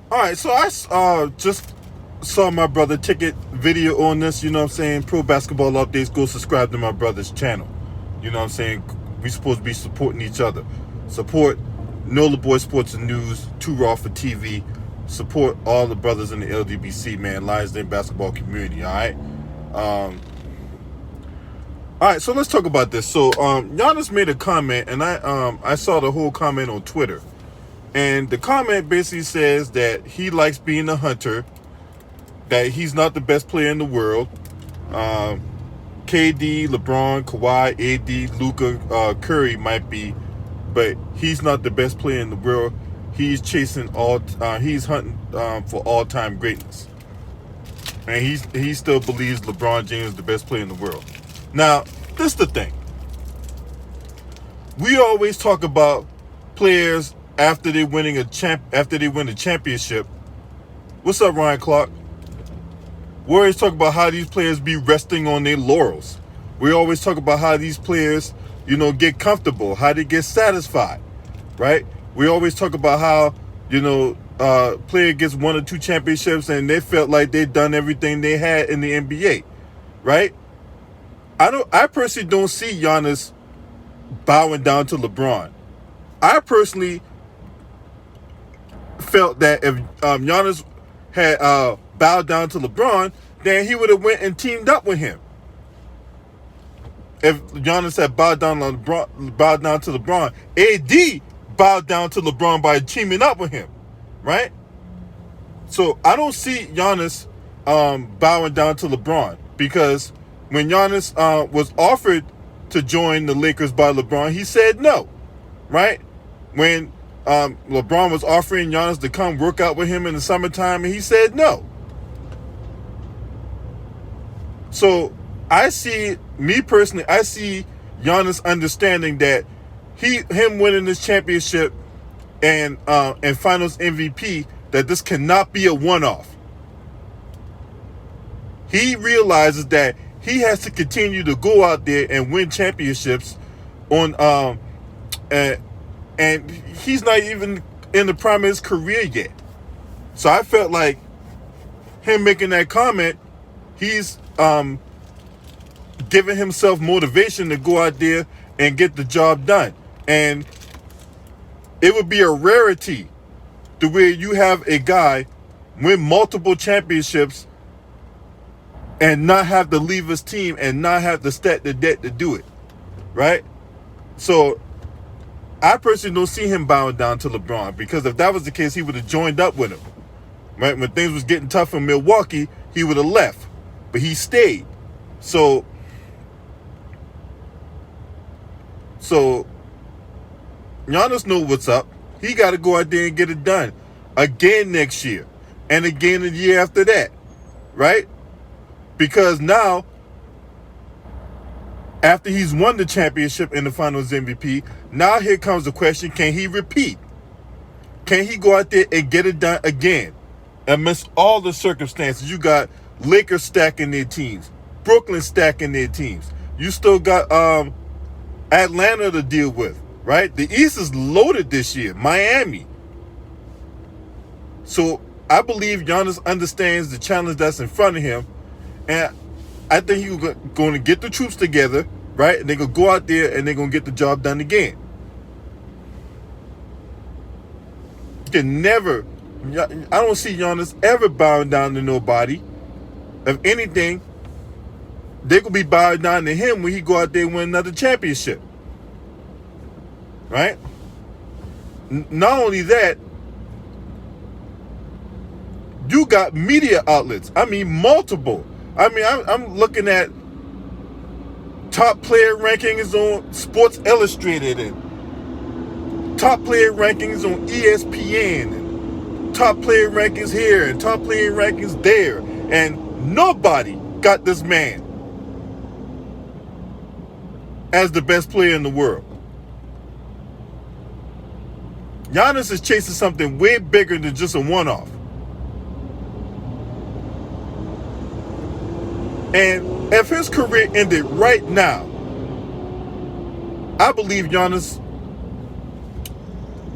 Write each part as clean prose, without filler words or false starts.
All right, so I just saw my brother Ticket video on this. You know what I'm saying? Pro basketball updates. Go subscribe to my brother's channel. You know what I'm saying? We supposed to be supporting each other. Support Know the Boy Sports and News. Too Raw for TV. Support all the brothers in the LDBC, man. Lions Den basketball community. All right. All right. So let's talk about this. So Giannis made a comment, and I saw the whole comment on Twitter. And the comment basically says that he likes being a hunter, that he's not the best player in the world. KD, LeBron, Kawhi, AD, Luka, Curry might be, but he's not the best player in the world. He's chasing he's hunting for all-time greatness. And he still believes LeBron James is the best player in the world. Now, this is the thing. We always talk about players after they win a championship. What's up, Ryan Clark? We always talk about how these players be resting on their laurels. We always talk about how these players, get comfortable, how they get satisfied, right? We always talk about how, player gets 1 or 2 championships and they felt like they'd done everything they had in the NBA, right? I personally don't see Giannis bowing down to LeBron. I personally felt that if Giannis had bowed down to LeBron, then he would have went and teamed up with him. If Giannis had bowed down to LeBron, AD bowed down to LeBron by teaming up with him, right? So I don't see Giannis bowing down to LeBron, because when Giannis was offered to join the Lakers by LeBron, he said no, right? When LeBron was offering Giannis to come work out with him in the summertime, and he said no. So I see Giannis understanding that him winning this championship and Finals MVP, that this cannot be a one-off. He realizes that he has to continue to go out there and win championships and he's not even in the prime of his career yet. So I felt like him making that comment, he's giving himself motivation to go out there and get the job done. And it would be a rarity to where you have a guy win multiple championships and not have to leave his team and not have to stack the debt to do it, right? So I personally don't see him bowing down to LeBron, because if that was the case, he would have joined up with him, right? When things was getting tough in Milwaukee, he would have left, but he stayed. So Giannis knows what's up. He got to go out there and get it done again next year and again the year after that, right? Because now, after he's won the championship and the Finals MVP, now here comes the question, can he repeat? Can he go out there and get it done again? Amidst all the circumstances, you got Lakers stacking their teams, Brooklyn stacking their teams. You still got Atlanta to deal with, right? The East is loaded this year, Miami. So I believe Giannis understands the challenge that's in front of him, and I think he's going to get the troops together, right? And they're going to go out there and they're going to get the job done again. You can never, I don't see Giannis ever bowing down to nobody. If anything, they're going to be bowing down to him when he go out there and win another championship, right? Not only that, you got media outlets. I mean, multiple. I mean, I'm looking at top player rankings on Sports Illustrated and top player rankings on ESPN and top player rankings here and top player rankings there. And nobody got this man as the best player in the world. Giannis is chasing something way bigger than just a one-off. And if his career ended right now, I believe Giannis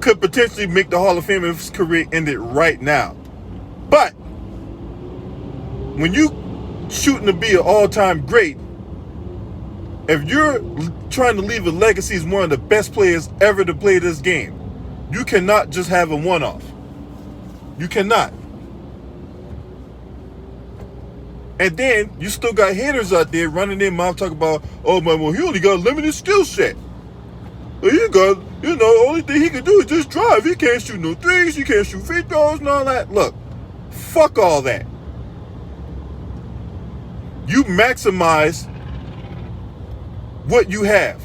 could potentially make the Hall of Fame if his career ended right now. But when you shooting to be an all-time great, if you're trying to leave a legacy as one of the best players ever to play this game, you cannot just have a one-off. You cannot. And then you still got haters out there running their mouth talking about, oh man, well, he only got a limited skill set. He got, only thing he can do is just drive. He can't shoot no threes. He can't shoot free throws and all that. Look, fuck all that. You maximize what you have.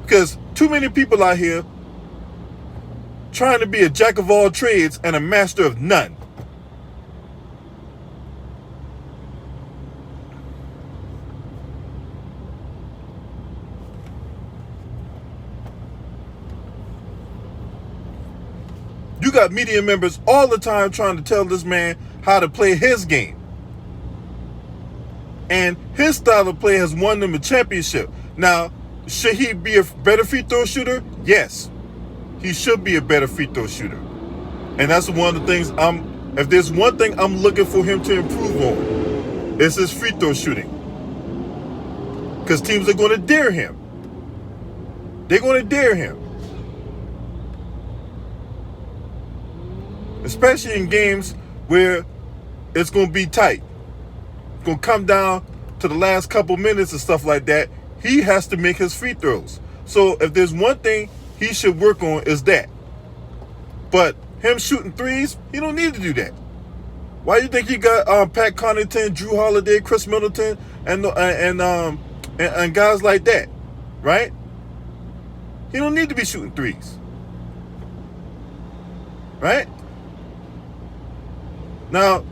Because too many people out here trying to be a jack of all trades and a master of none. You got media members all the time trying to tell this man how to play his game. And his style of play has won them a championship. Now, should he be a better free throw shooter? Yes. He should be a better free throw shooter. And that's one of the things if there's one thing I'm looking for him to improve on, it's his free throw shooting. Because teams are going to dare him. They're going to dare him. Especially in games where it's going to be tight. It's going to come down to the last couple minutes and stuff like that. He has to make his free throws. So if there's one thing he should work on, is that. But him shooting threes, he don't need to do that. Why do you think he got Pat Connaughton, Drew Holiday, Chris Middleton, and guys like that, right? He don't need to be shooting threes, right? Now,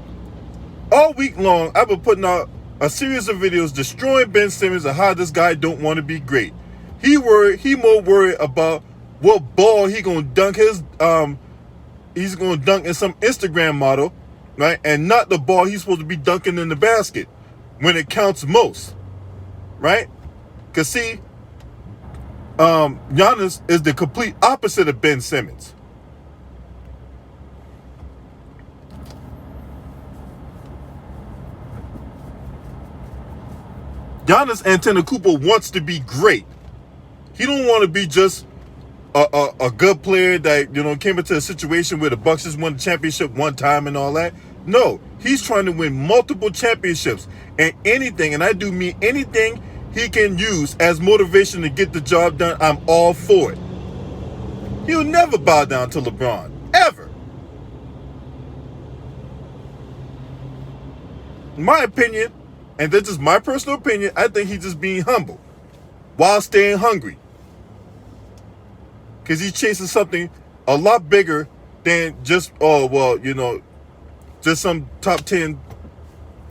all week long, I've been putting out a series of videos destroying Ben Simmons and how this guy don't want to be great. He more worried about what ball he gonna dunk he's gonna dunk in some Instagram model, right? And not the ball he's supposed to be dunking in the basket when it counts most, right? Cause see, Giannis is the complete opposite of Ben Simmons. Giannis Antetokounmpo wants to be great. He don't want to be just a good player that, came into a situation where the Bucks just won the championship one time and all that. No, he's trying to win multiple championships, and anything, and I do mean anything he can use as motivation to get the job done, I'm all for it. He'll never bow down to LeBron, ever. In my opinion, and this is my personal opinion, I think he's just being humble while staying hungry. Because he's chasing something a lot bigger than just, just some top 10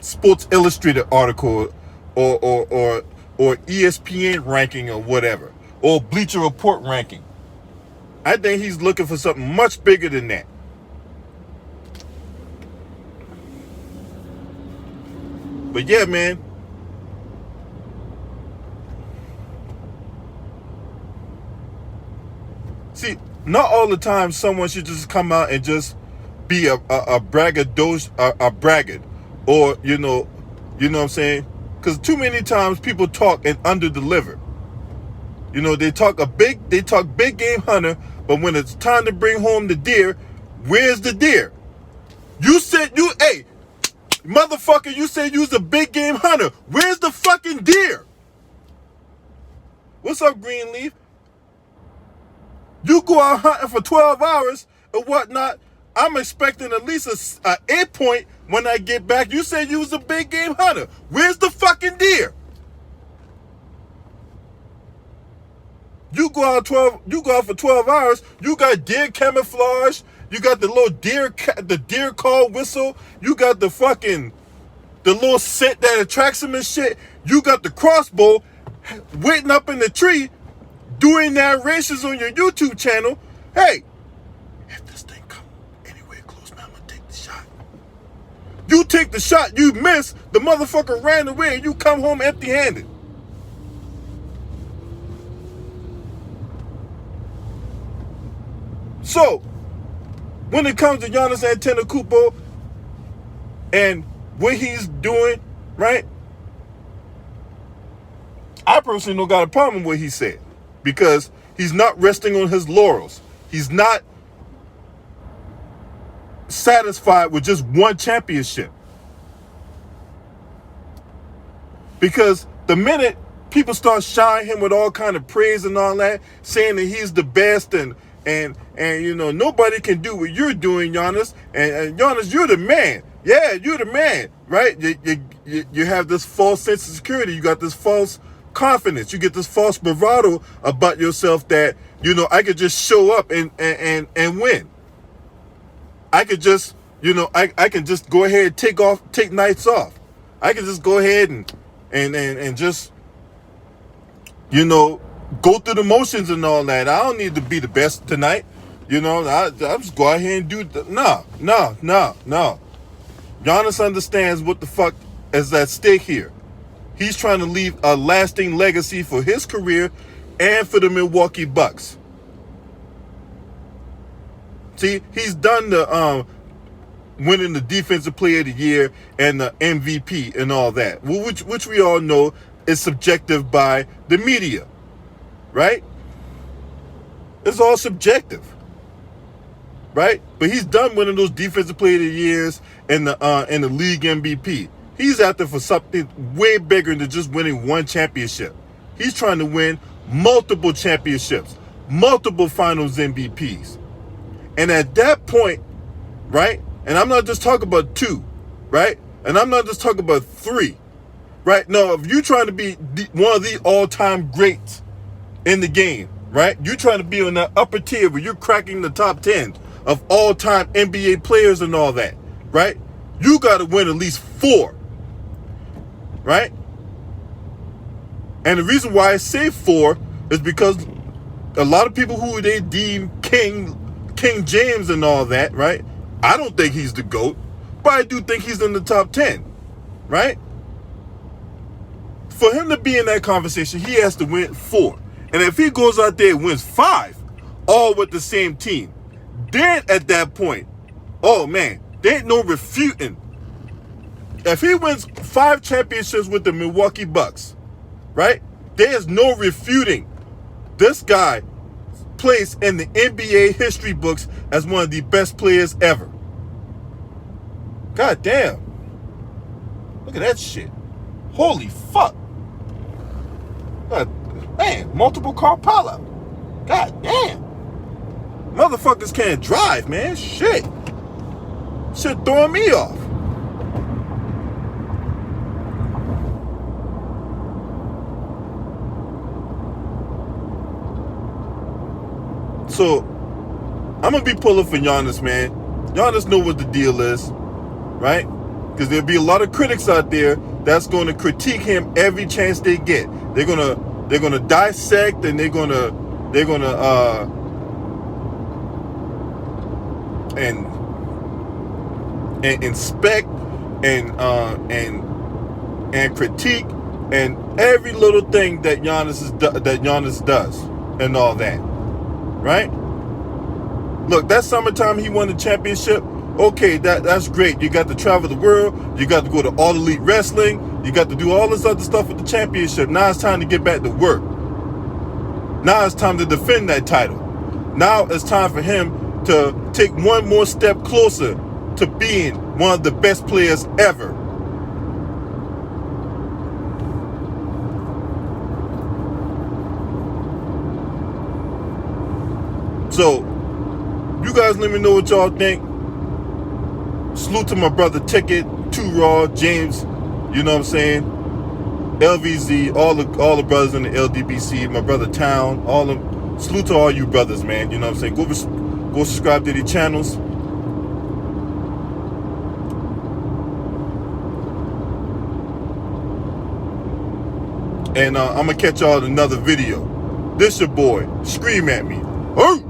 Sports Illustrated article or ESPN ranking or whatever, or Bleacher Report ranking. I think he's looking for something much bigger than that. But yeah, man. See, not all the time someone should just come out and just be a braggadocio, a braggart, or you know what I'm saying? Because too many times people talk and under-deliver. They talk big game hunter, but when it's time to bring home the deer, where's the deer? Hey, motherfucker, you said you was a big game hunter. Where's the fucking deer? What's up, Greenleaf? You go out hunting for 12 hours or whatnot. I'm expecting at least a 8 point when I get back. You said you was a big game hunter. Where's the fucking deer? You go out for 12 hours. You got deer camouflage. You got the little deer call whistle. You got the little scent that attracts him and shit. You got the crossbow waiting up in the tree, doing narrations on your YouTube channel. Hey, if this thing come anywhere close, man, I'm gonna take the shot. You take the shot, you miss, the motherfucker ran away, and you come home empty-handed. So, when it comes to Giannis Antetokounmpo and what he's doing, right? I personally don't got a problem with what he said, because he's not resting on his laurels. He's not satisfied with just one championship. Because the minute people start shying him with all kind of praise and all that, saying that he's the best and you know, nobody can do what you're doing, Giannis. And Giannis, you're the man. Yeah, you're the man, right? You have this false sense of security. You got this false confidence. You get this false bravado about yourself that, you know, I could just show up and win. I could just, you know, I can just go ahead and take nights off. I can just go ahead and just, you know, go through the motions and all that. I don't need to be the best tonight. You know, I'll just go ahead and do no. Giannis understands what the fuck is at stake here. He's trying to leave a lasting legacy for his career and for the Milwaukee Bucks. See, he's done the winning the Defensive Player of the Year and the MVP and all that, which we all know is subjective by the media, right? It's all subjective, right? But he's done winning those Defensive Player of the Years and the league MVP. He's after for something way bigger than just winning one championship. He's trying to win multiple championships, multiple finals MVPs. And at that point, right? And I'm not just talking about 2, right? And I'm not just talking about 3, right? No, if you're trying to be one of the all-time greats in the game, right? You're trying to be on that upper tier where you're cracking the top 10 of all-time NBA players and all that, right? You got to win at least 4, right? And the reason why I say 4 is because a lot of people who they deem King James and all that, right? I don't think he's the GOAT, but I do think he's in the top 10, right? For him to be in that conversation, he has to win 4. And if he goes out there and wins 5, all with the same team, then at that point, oh man, there ain't no refuting. If he wins 5 championships with the Milwaukee Bucks, right? There's no refuting this guy place in the NBA history books as one of the best players ever. God damn. Look at that shit. Holy fuck. God, man, multiple car pileup. God damn. Motherfuckers can't drive, man. Shit. Shit throwing me off. So, I'm going to be pulling for Giannis, man. Giannis know what the deal is, right? Because there'll be a lot of critics out there that's going to critique him every chance they get. They're going to dissect and they're going to inspect and critique and every little thing that Giannis does and all that. Right? Look, that summertime he won the championship. Okay, that's great. You got to travel the world. You got to go to All Elite Wrestling. You got to do all this other stuff with the championship. Now it's time to get back to work. Now it's time to defend that title. Now it's time for him to take one more step closer to being one of the best players ever. So, you guys let me know what y'all think. Salute to my brother Ticket, 2 Raw, James, you know what I'm saying? LVZ, all the brothers in the LDBC, my brother Town, all of them. Salute to all you brothers, man, you know what I'm saying? Go subscribe to the channels. And I'm going to catch y'all in another video. This your boy. Scream at me. Oh!